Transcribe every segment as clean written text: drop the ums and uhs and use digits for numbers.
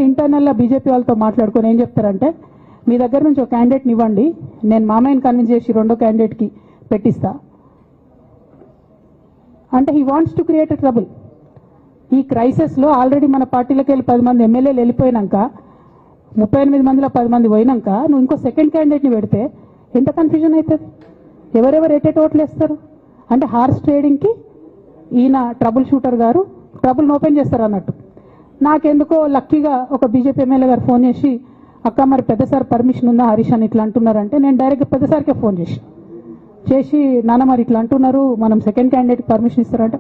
ఇంటర్నల్గా బీజేపీ వాళ్ళతో మాట్లాడుకొని ఏం చెప్తారంటే మీ దగ్గర నుంచి ఒక క్యాండిడేట్ని ఇవ్వండి, నేను మామయ్యని కన్విన్స్ చేసి రెండో క్యాండిడేట్కి పెట్టిస్తా అంటే he wants to create trouble. ఈ క్రైసిస్లో ఆల్రెడీ మన పార్టీలోకి వెళ్ళి 10 మంది ఎమ్మెల్యేలు వెళ్ళిపోయినాక 38 మందిలో 10 మంది పోయినాక నువ్వు ఇంకో సెకండ్ క్యాండిడేట్ని పెడితే ఎంత కన్ఫ్యూజన్ అవుతుంది? ఎవరెవరు ఎట్టేట ఓట్లు వేస్తారు? అంటే హార్స్ ట్రేడింగ్కి ఈయన ట్రబుల్ షూటర్ గారు ట్రబుల్ని ఓపెన్ చేస్తారు అన్నట్టు. నాకెందుకో లక్కీగా ఒక బీజేపీ ఎమ్మెల్యే గారు ఫోన్ చేసి అక్క మరి పెద్దసారి పర్మిషన్ ఉందా హరీష్ అని ఇట్లా అంటున్నారంటే నేను డైరెక్ట్గా పెద్దసారికే ఫోన్ చేసి నాన్న మరి ఇట్లా అంటున్నారు, మనం సెకండ్ క్యాండిడేట్కి పర్మిషన్ ఇస్తారంటే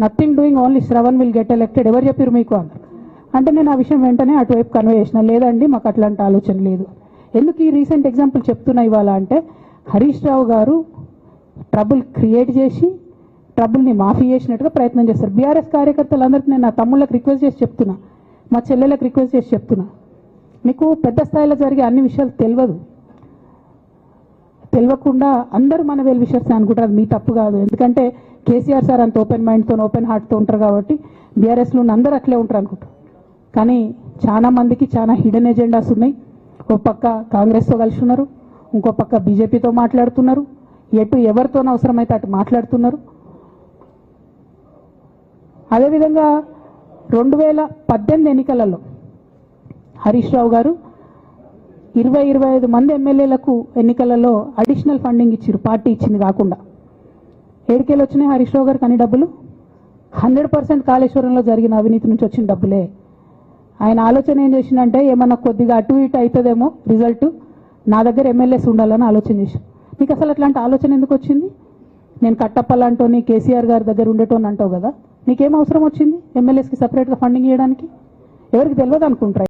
nothing doing, only Shravan will get elected, ఎవరు చెప్పారు మీకు అన్నారు. అంటే నేను ఆ విషయం వెంటనే అటువైపు కన్వే చేసిన, లేదండి మాకు అట్లాంటి ఆలోచన లేదు. ఎందుకు ఈ రీసెంట్ ఎగ్జాంపుల్ చెప్తున్నా ఇవాళ అంటే హరీష్ రావు గారు ట్రబుల్ క్రియేట్ చేసి ట్రబుల్ని మాఫీ చేసినట్టుగా ప్రయత్నం చేస్తారు. బీఆర్ఎస్ కార్యకర్తలందరికీ నేను నా తమ్ముళ్ళకి రిక్వెస్ట్ చేసి చెప్తున్నా, మా చెల్లెలకు రిక్వెస్ట్ చేసి చెప్తున్నా, మీకు పెద్ద స్థాయిలో జరిగే అన్ని విషయాలు తెలియకుండా అందరూ మన వెల్ విషర్స్ అనుకుంటారు. మీ తప్పు కాదు, ఎందుకంటే కేసీఆర్ సార్ అంత ఓపెన్ మైండ్తో ఓపెన్ హార్ట్తో ఉంటారు కాబట్టి బీఆర్ఎస్లో అందరూ అట్లే ఉంటారు అనుకుంటారు. కానీ చాలా మందికి చాలా హిడెన్ ఎజెండాస్ ఉన్నాయి. ఒక పక్క కాంగ్రెస్తో కలిసి ఉన్నారు, ఇంకో పక్క బీజేపీతో మాట్లాడుతున్నారు, ఎటు ఎవరితోనూ అవసరమైతే అటు మాట్లాడుతున్నారు. అదేవిధంగా 2018 ఎన్నికలలో హరీష్ రావు గారు 20-25 మంది ఎమ్మెల్యేలకు ఎన్నికలలో అడిషనల్ ఫండింగ్ ఇచ్చారు, పార్టీ ఇచ్చింది కాకుండా. ఏడికేళ్ళు వచ్చినాయి హరీష్ రావు గారికి అన్ని డబ్బులు? 100% కాళేశ్వరంలో జరిగిన అవినీతి నుంచి వచ్చిన డబ్బులే. ఆయన ఆలోచన ఏం చేసిందంటే ఏమన్నా కొద్దిగా అటు ఇటు అవుతుందేమో రిజల్ట్, నా దగ్గర ఎమ్మెల్యేస్ ఉండాలని ఆలోచన చేశాను. మీకు అసలు అట్లాంటి ఆలోచన ఎందుకు వచ్చింది? నేను కట్టప్పలాంటోని కేసీఆర్ గారి దగ్గర ఉండేటోని అంటావు కదా, నీకేం అవసరం వచ్చింది ఎమ్మెల్యేస్కి సపరేట్గా ఫండింగ్ ఇవ్వడానికి? ఎవరికి తెలియదు అనుకుంటారు.